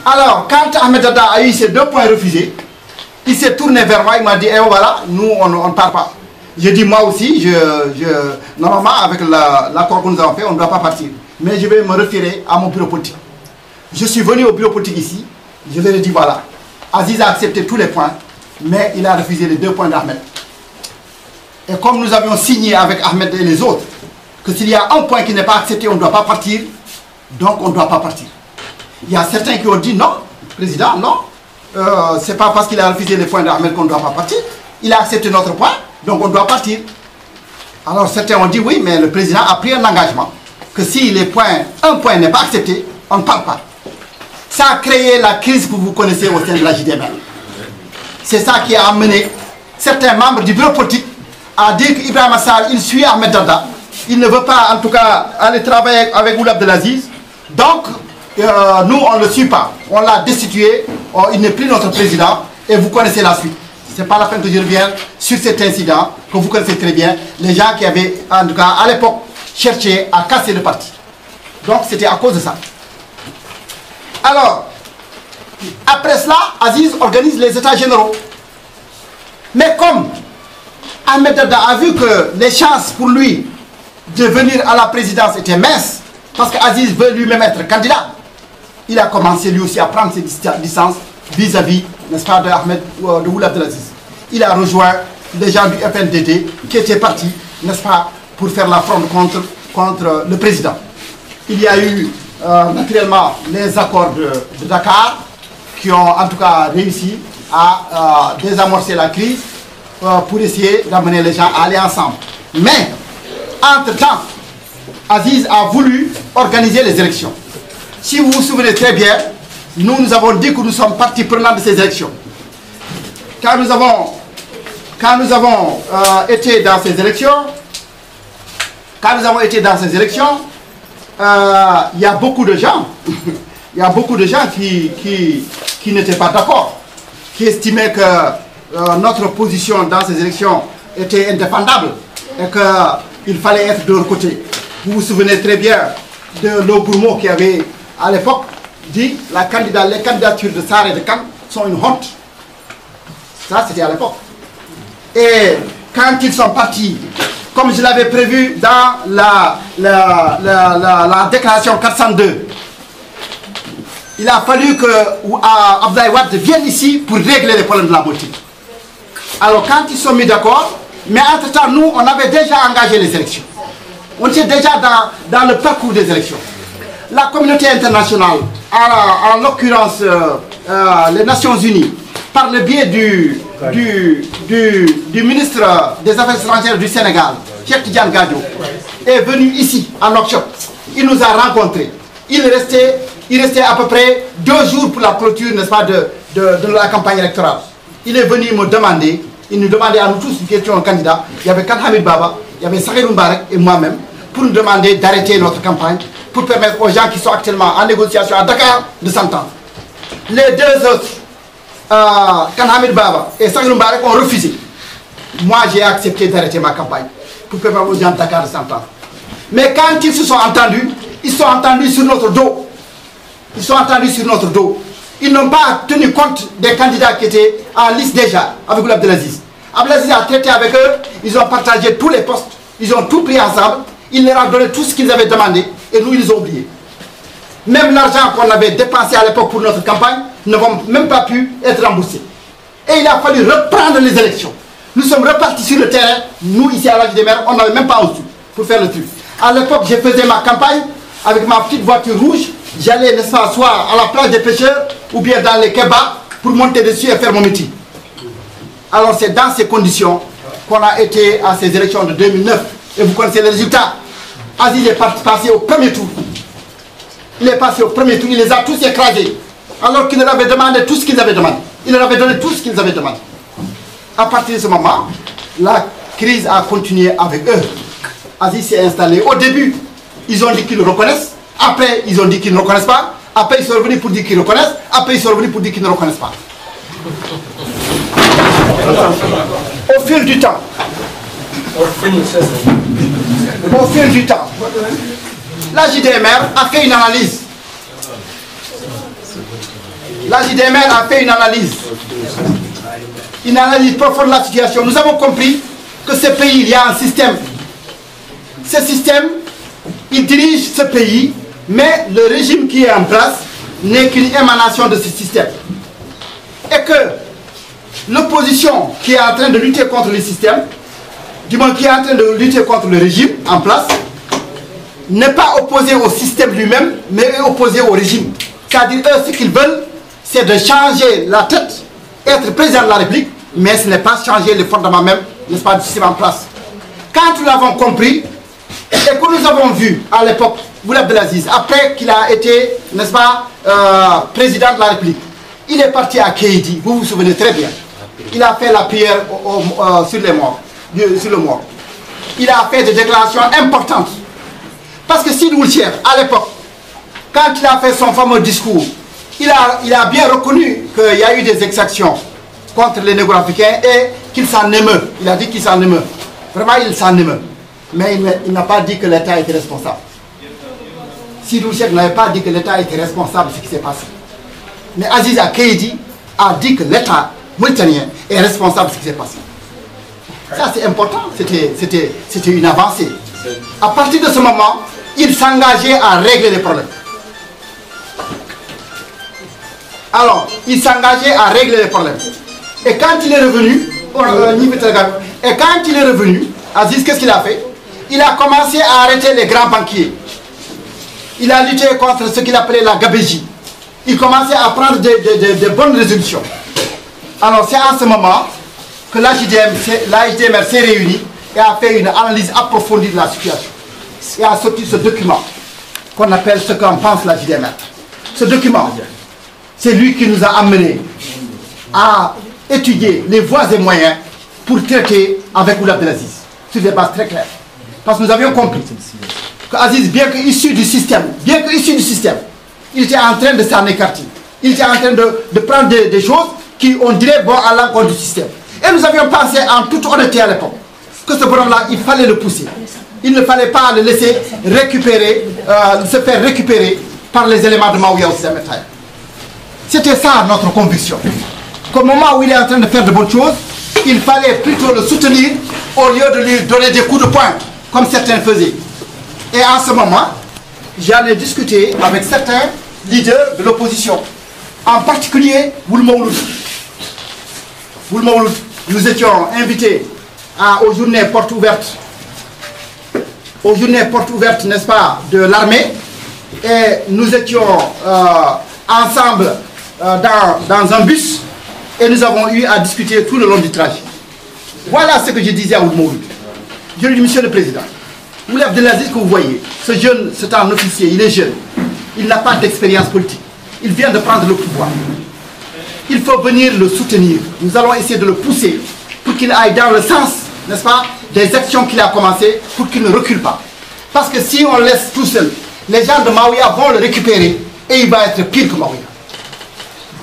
Alors, quand Ahmed Dada a eu ces 2 points refusés, il s'est tourné vers moi, il m'a dit, eh voilà, nous, on ne part pas. J'ai dit, moi aussi, normalement, avec l'accord que nous avons fait, on ne doit pas partir. Mais je vais me référer à mon bureau politique. Je suis venu au bureau politique ici, je leur ai dit, voilà, Aziz a accepté tous les points, mais il a refusé les 2 points d'Ahmed. Et comme nous avions signé avec Ahmed et les autres, que s'il y a un point qui n'est pas accepté, on ne doit pas partir, donc on ne doit pas partir. Il y a certains qui ont dit non, président, non, c'est pas parce qu'il a refusé les points d'Ahmed qu'on ne doit pas partir. Il a accepté notre point, donc on doit partir. Alors certains ont dit oui, mais le président a pris un engagement que si un point n'est pas accepté, on ne parle pas. Ça a créé la crise que vous connaissez au sein de la JDMR. C'est ça qui a amené certains membres du bureau politique à dire qu'Ibrahima Sarr, il suit Ahmed Dada. Il ne veut pas, en tout cas, aller travailler avec Ould Abdelaziz. Donc, nous, on ne le suit pas. On l'a destitué. Il n'est plus notre président. Et vous connaissez la suite. Ce n'est pas la peine que je revienne sur cet incident que vous connaissez très bien. Les gens qui avaient, en tout cas, à l'époque, cherché à casser le parti. Donc, c'était à cause de ça. Alors, après cela, Aziz organise les états généraux. Mais comme Ahmed Dada a vu que les chances pour lui de venir à la présidence étaient minces, parce qu'Aziz veut lui-même être candidat, il a commencé lui aussi à prendre ses distances vis-à-vis, n'est-ce pas, de Ould Abdelaziz. Il a rejoint les gens du FNDD qui étaient partis, n'est-ce pas, pour faire la fronde contre le président. Il y a eu naturellement les accords de Dakar qui ont en tout cas réussi à désamorcer la crise pour essayer d'amener les gens à aller ensemble. Mais, entre-temps, Aziz a voulu organiser les élections. Si vous vous souvenez très bien, nous avons dit que nous sommes partie prenante de ces élections. Quand nous avons été dans ces élections, il y a beaucoup de gens, qui n'étaient pas d'accord, qui estimaient que notre position dans ces élections était indéfendable et qu'il fallait être de leur côté. Vous vous souvenez très bien de Lo Gourmaud qui avait à l'époque dit les candidatures de Sarr et de Kane sont une honte. Ça, c'était à l'époque. Et quand ils sont partis, comme je l'avais prévu dans la déclaration 402, il a fallu que Abdoulaye Wade vienne ici pour régler les problèmes de la politique. Alors quand ils sont mis d'accord, mais entre-temps, nous, on avait déjà engagé les élections. On était déjà dans le parcours des élections. La communauté internationale, en l'occurrence les Nations Unies, par le biais du ministre des Affaires étrangères du Sénégal, Cheikh Tidiane Gadio, est venu ici, à Nouakchott. Il nous a rencontrés. Il restait à peu près 2 jours pour la clôture, n'est-ce pas, de la campagne électorale. Il est venu me demander, il nous demandait à nous tous une question de candidat. Il y avait Kane Hamid Baba, il y avait Sakhir Mbarek et moi-même, pour nous demander d'arrêter notre campagne, pour permettre aux gens qui sont actuellement en négociation à Dakar de s'entendre. Les 2 autres, Kane Hamid Baba et Sakhir Mbarek, ont refusé. Moi, j'ai accepté d'arrêter ma campagne, pour permettre aux gens de Dakar de s'entendre. Mais quand ils se sont entendus, ils sont entendus sur notre dos. Ils sont entendus sur notre dos. Ils n'ont pas tenu compte des candidats qui étaient en liste déjà avec Ould Abdelaziz. Abdelaziz a traité avec eux, ils ont partagé tous les postes, ils ont tout pris ensemble, il leur a donné tout ce qu'ils avaient demandé et nous, ils les ont oubliés. Même l'argent qu'on avait dépensé à l'époque pour notre campagne ne vont même pas pu être remboursés. Et il a fallu reprendre les élections. Nous sommes repartis sur le terrain, nous ici à la JDMR, on n'avait même pas reçu pour faire le truc. À l'époque, je faisais ma campagne avec ma petite voiture rouge. J'allais, n'est-ce pas, soit à la plage des pêcheurs ou bien dans les kebabs pour monter dessus et faire mon meeting. Alors c'est dans ces conditions qu'on a été à ces élections de 2009. Et vous connaissez les résultats. Aziz est passé au premier tour. Il est passé au premier tour, il les a tous écrasés. Alors qu'il leur avait demandé tout ce qu'ils avaient demandé. Il leur avait donné tout ce qu'ils avaient demandé. À partir de ce moment, la crise a continué avec eux. Aziz s'est installé. Au début, ils ont dit qu'ils le reconnaissent. Après, ils ont dit qu'ils ne reconnaissent pas. Après, ils sont revenus pour dire qu'ils reconnaissent. Après, ils sont revenus pour dire qu'ils ne reconnaissent pas. Au fil du temps, la JDMR a fait une analyse. La JDMR a fait une analyse profonde de la situation. Nous avons compris que ce pays, il y a un système. Ce système, il dirige ce pays, mais le régime qui est en place n'est qu'une émanation de ce système. Et que l'opposition qui est en train de lutter contre le système, du moins qui est en train de lutter contre le régime en place, n'est pas opposée au système lui-même, mais est opposée au régime. C'est-à-dire, eux, ce qu'ils veulent, c'est de changer la tête, être président de la République, mais ce n'est pas changer les fondements même, n'est-ce pas, du système en place. Quand nous l'avons compris, et que nous avons vu à l'époque, Boun Abdelaziz, après qu'il a été, n'est-ce pas, président de la République, il est parti à Kéidi, vous vous souvenez très bien. Il a fait la prière sur les morts, sur le mort. Il a fait des déclarations importantes. Parce que Sid Woulchier, à l'époque, quand il a fait son fameux discours, il a bien reconnu qu'il y a eu des exactions contre les négro-africains et qu'il s'en émeut. Il a dit qu'il s'en émeut. Vraiment, il s'en émeut. Mais il n'a pas dit que l'État était responsable. Sid Woulchier n'avait pas dit que l'État était responsable de ce qui s'est passé. Mais Aziz Keïdi a dit que l'État mauritanien est responsable de ce qui s'est passé. Ça, c'est important. C'était une avancée. À partir de ce moment, il s'engageait à régler les problèmes. Alors, il s'engageait à régler les problèmes. Et quand il est revenu, Aziz, qu'est-ce qu'il a fait? Il a commencé à arrêter les grands banquiers. Il a lutté contre ce qu'il appelait la gabégie. Il commençait à prendre des bonnes résolutions. Alors, c'est en ce moment que la JDMR s'est réunie et a fait une analyse approfondie de la situation. Et a sorti ce document qu'on appelle ce qu'en pense la JDMR. Ce document, c'est lui qui nous a amenés à étudier les voies et moyens pour traiter avec Boun Abdelaziz sur des bases très claires. Parce que nous avions compris qu'Aziz, bien qu'issu du système, il était en train de s'en écarter. Il était en train de prendre des choses qui, on dirait, vont à l'encontre du système. Et nous avions pensé en toute honnêteté à l'époque que ce bonhomme-là, il fallait le pousser. Il ne fallait pas le laisser récupérer, se faire récupérer par les éléments de Maouya au système état. C'était ça notre conviction. Qu'au moment où il est en train de faire de bonnes choses, il fallait plutôt le soutenir au lieu de lui donner des coups de poing, comme certains faisaient. Et en ce moment, j'en ai discuté avec certains leaders de l'opposition, en particulier Boul Mouloud. Nous étions invités aux journées portes ouvertes, n'est-ce pas, de l'armée, et nous étions ensemble dans un bus, et nous avons eu à discuter tout le long du trajet. Voilà ce que je disais à Boul Mouloud. Je lui dis, Monsieur le Président, Boun Abdelaziz que vous voyez, ce jeune, c'est un officier, il est jeune, il n'a pas d'expérience politique, il vient de prendre le pouvoir. Il faut venir le soutenir. Nous allons essayer de le pousser pour qu'il aille dans le sens, n'est-ce pas, des actions qu'il a commencées, pour qu'il ne recule pas. Parce que si on le laisse tout seul, les gens de Maouya vont le récupérer et il va être pire que Maouya.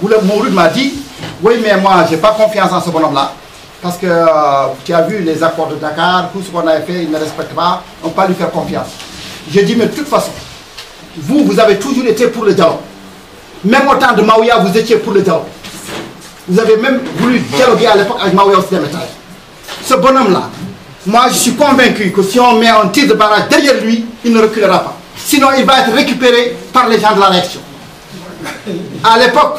Boul Mouloud m'a dit, oui mais moi je n'ai pas confiance en ce bonhomme-là, parce que tu as vu les accords de Dakar, tout ce qu'on avait fait, il ne respecte pas, on ne peut pas lui faire confiance. J'ai dit, mais de toute façon, vous avez toujours été pour le dialogue. Même au temps de Maouya, vous étiez pour le dialogue. Vous avez même voulu dialoguer à l'époque avec Maouya au système état. Ce bonhomme-là, moi je suis convaincu que si on met un tir de barrage derrière lui, il ne reculera pas. Sinon, il va être récupéré par les gens de la réaction. À l'époque,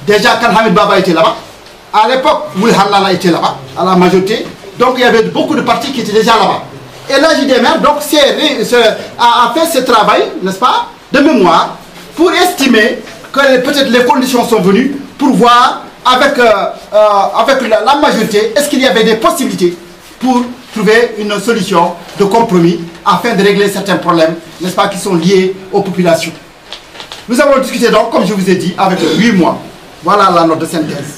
déjà quand Hamid Baba était là-bas, à l'époque, Moul Hallana était là-bas, à la majorité, donc il y avait beaucoup de partis qui étaient déjà là-bas. Et la JDMR donc, a fait ce travail, n'est-ce pas, de mémoire, pour estimer que peut-être les conditions sont venues pour voir avec la majorité, est-ce qu'il y avait des possibilités pour trouver une solution de compromis afin de régler certains problèmes, n'est-ce pas, qui sont liés aux populations. Nous avons discuté donc, comme je vous ai dit, avec 8 mois. Voilà la note de synthèse.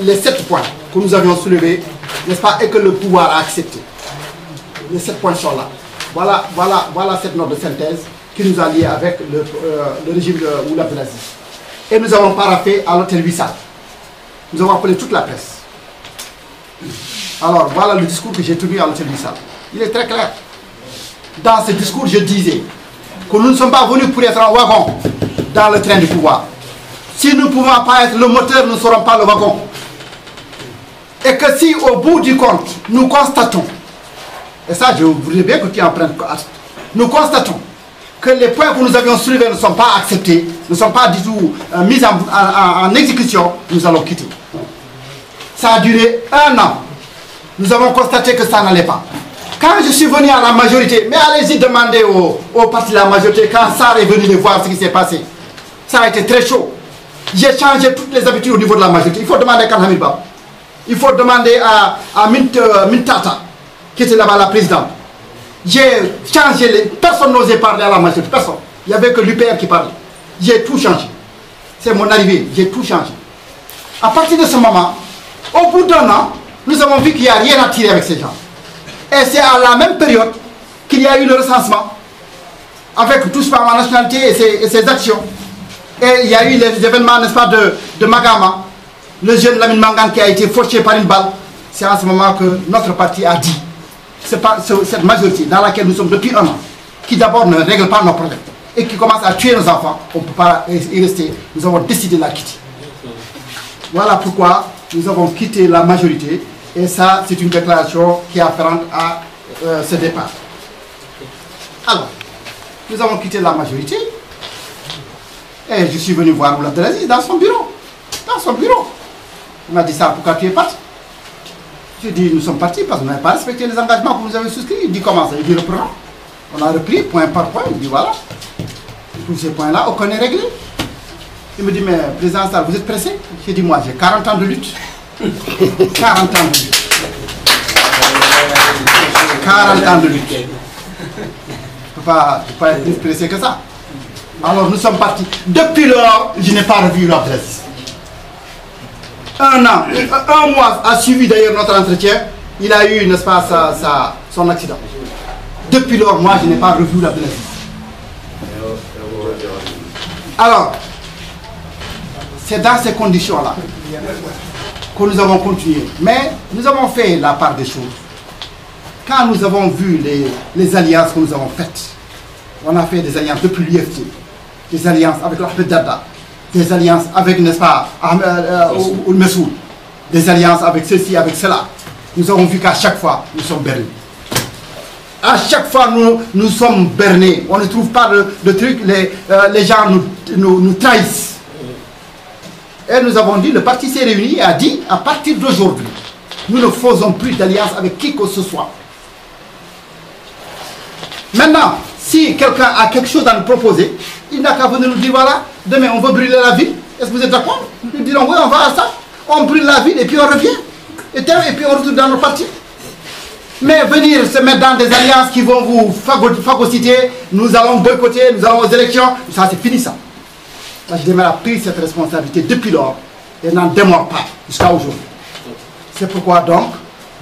Les 7 points que nous avions soulevés, n'est-ce pas, et que le pouvoir a accepté. Les 7 points sont là. Voilà cette note de synthèse qui nous a liés avec le régime de Boun Abdelaziz. Et nous avons paraphé à l'hôtel Wissal. Nous avons appelé toute la presse. Alors voilà le discours que j'ai tenu à l'hôtel Wissal. Il est très clair. Dans ce discours, je disais que nous ne sommes pas venus pour être en wagon dans le train du pouvoir. Si nous ne pouvons pas être le moteur, nous ne serons pas le wagon. Et que si au bout du compte, nous constatons, et ça je voudrais bien que tu en prennes compte, nous constatons que les points que nous avions soulevés ne sont pas acceptés, ne sont pas du tout mis en exécution, nous allons quitter. Ça a duré 1 an. Nous avons constaté que ça n'allait pas. Quand je suis venu à la majorité, mais allez-y demander au parti de la majorité, quand Sarr est venu les voir ce qui s'est passé, ça a été très chaud. J'ai changé toutes les habitudes au niveau de la majorité. Il faut demander à Khan Hamid. Il faut demander à Mintata, qui était là-bas la présidente. J'ai changé, personne n'osait parler à la majorité, personne. Il n'y avait que l'UPR qui parlait. J'ai tout changé. C'est mon arrivée, j'ai tout changé. À partir de ce moment, au bout d'1 an, nous avons vu qu'il n'y a rien à tirer avec ces gens. Et c'est à la même période qu'il y a eu le recensement, avec tout ce par ma nationalité et ses actions. Et il y a eu les événements, n'est-ce pas, de Magama, le jeune Lamine Mangane qui a été fauché par une balle. C'est à ce moment que notre parti a dit, c'est pas cette majorité dans laquelle nous sommes depuis 1 an, qui d'abord ne règle pas nos problèmes et qui commence à tuer nos enfants, on ne peut pas y rester. Nous avons décidé de la quitter. Voilà pourquoi nous avons quitté la majorité. Et ça, c'est une déclaration qui est afférente à ce départ. Alors, nous avons quitté la majorité. Et je suis venu voir Ould Abdelaziz dans son bureau. Dans son bureau. On m'a dit ça, pourquoi tu es parti? J'ai dit, nous sommes partis parce qu'on n'avait pas respecté les engagements que vous avez souscrits. Il dit, comment ça? Il dit, reprenons. On a repris point par point. Il dit, voilà. Tous ces points-là, aucun n'est réglé. Il me dit, mais président Sarr, vous êtes pressé? J'ai dit, moi, j'ai 40 ans de lutte. 40 ans de lutte. 40 ans de lutte. Je ne peux pas être plus pressé que ça. Alors nous sommes partis. Depuis lors, je n'ai pas revu l'adresse. 1 an, 1 mois a suivi d'ailleurs notre entretien. Il a eu, n'est-ce pas, son accident. Depuis lors, moi, je n'ai pas revu l'adresse. Alors, c'est dans ces conditions-là que nous avons continué. Mais nous avons fait la part des choses. Quand nous avons vu les alliances que nous avons faites, on a fait des alliances depuis l'UFT, des alliances avec l'Ahmed Dada, des alliances avec, n'est-ce pas, Ould Messoud, des alliances avec ceci, avec cela. Nous avons vu qu'à chaque fois, nous sommes bernés. À chaque fois, nous sommes bernés. On ne trouve pas de trucs, les gens nous trahissent. Et nous avons dit, le parti s'est réuni et a dit, à partir d'aujourd'hui, nous ne faisons plus d'alliance avec qui que ce soit. Maintenant, si quelqu'un a quelque chose à nous proposer, il n'a qu'à venir nous dire, voilà, demain on veut brûler la ville. Est-ce que vous êtes d'accord? Nous dirons, oui, on va à ça. On brûle la ville et puis on revient. Et puis on retourne dans nos partis. Mais venir se mettre dans des alliances qui vont vous phagocyter, nous allons boycotter, nous allons aux élections, ça c'est fini ça. La JDMR a pris cette responsabilité depuis lors et n'en démord pas jusqu'à aujourd'hui. C'est pourquoi donc,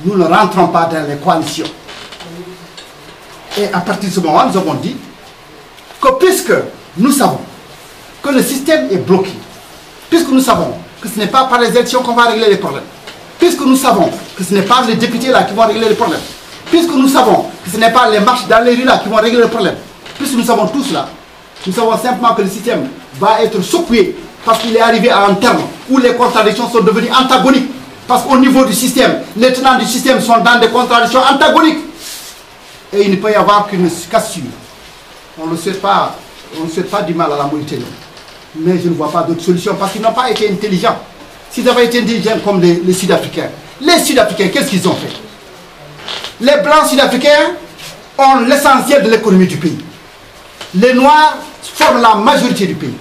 nous ne rentrons pas dans les coalitions. Et à partir de ce moment, nous avons dit que puisque nous savons que le système est bloqué, puisque nous savons que ce n'est pas par les élections qu'on va régler les problèmes, puisque nous savons que ce n'est pas les députés là qui vont régler les problèmes, puisque nous savons que ce n'est pas les marches dans les rues là qui vont régler les problèmes, puisque nous savons tout cela, nous savons simplement que le système va être secoué parce qu'il est arrivé à un terme où les contradictions sont devenues antagoniques. Parce qu'au niveau du système, les tenants du système sont dans des contradictions antagoniques. Et il ne peut y avoir qu'une cassure. On ne souhaite pas du mal à la Mauritanie. Mais je ne vois pas d'autre solution parce qu'ils n'ont pas été intelligents. S'ils avaient été intelligents comme les Sud-Africains. Les Sud-Africains, qu'est-ce qu'ils ont fait? Les Blancs Sud-Africains ont l'essentiel de l'économie du pays. Les Noirs forment la majorité du pays.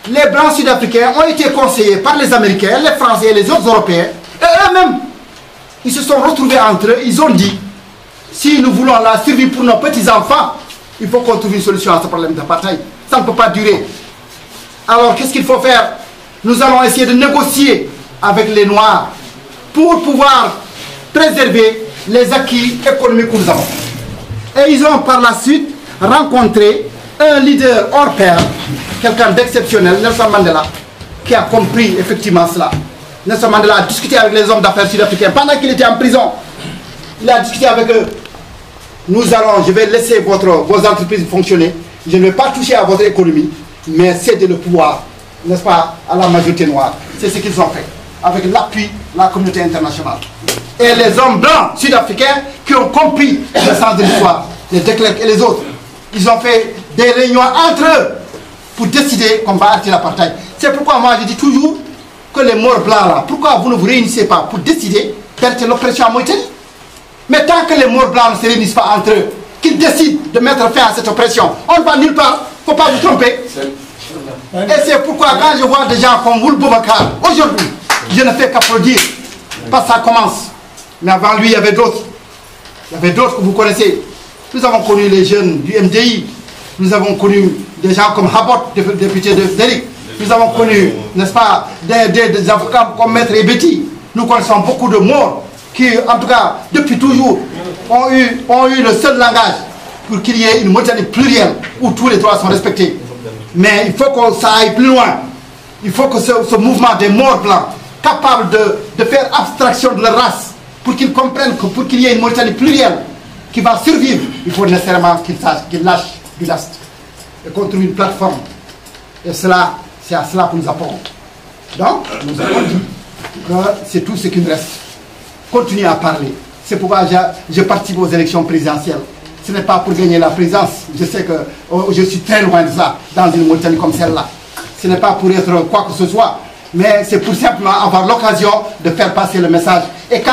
Les Blancs Sud-Africains ont été conseillés par les Américains, les Français et les autres Européens. Et eux-mêmes, ils se sont retrouvés entre eux. Ils ont dit, si nous voulons la survie pour nos petits-enfants, il faut qu'on trouve une solution à ce problème d'apartheid. Ça ne peut pas durer. Alors, qu'est-ce qu'il faut faire? Nous allons essayer de négocier avec les Noirs pour pouvoir préserver les acquis économiques que nous avons. Et ils ont par la suite rencontré un leader hors pair, quelqu'un d'exceptionnel, Nelson Mandela, qui a compris effectivement cela. Nelson Mandela a discuté avec les hommes d'affaires sud-africains pendant qu'il était en prison. Il a discuté avec eux. Je vais laisser vos entreprises fonctionner. Je ne vais pas toucher à votre économie. mais céder le pouvoir, n'est-ce pas, à la majorité noire. C'est ce qu'ils ont fait, avec l'appui de la communauté internationale. Et les hommes blancs sud-africains qui ont compris le sens de l'histoire, les De Klerk et les autres, ils ont fait des réunions entre eux pour décider qu'on va arrêter l'apartheid. C'est pourquoi moi je dis toujours que les morts blancs là, pourquoi vous ne vous réunissez pas pour décider d'arrêter l'oppression en Mauritanie? Mais tant que les morts blancs ne se réunissent pas entre eux, qu'ils décident de mettre fin à cette oppression, on ne va nulle part, il ne faut pas vous tromper. Et c'est pourquoi quand je vois des gens comme Woul Boubacar, aujourd'hui, je ne fais qu'applaudir, parce que ça commence. Mais avant lui, il y avait d'autres. Il y avait d'autres que vous connaissez. Nous avons connu les jeunes du MDI, nous avons connu des gens comme Habot, député d'Éric. Nous avons connu, n'est-ce pas, des avocats comme Maître Ebeti. Nous connaissons beaucoup de morts qui, en tout cas, depuis toujours, ont eu le seul langage pour qu'il y ait une Mauritanie plurielle où tous les droits sont respectés. Mais il faut que ça aille plus loin. Il faut que ce mouvement des morts blancs, capable de faire abstraction de leur race, pour qu'ils comprennent que pour qu'il y ait une Mauritanie plurielle qui va survivre, il faut nécessairement qu'ils lâchent du last et qu'on trouve une plateforme. Et c'est à cela que nous appelons. Donc, nous avons dit que c'est tout ce qui nous reste. Continuez à parler. C'est pourquoi je participe aux élections présidentielles. Ce n'est pas pour gagner la présidence. Je sais que je suis très loin de ça, dans une Mauritanie comme celle-là. Ce n'est pas pour être quoi que ce soit, mais c'est pour simplement avoir l'occasion de faire passer le message. Et quand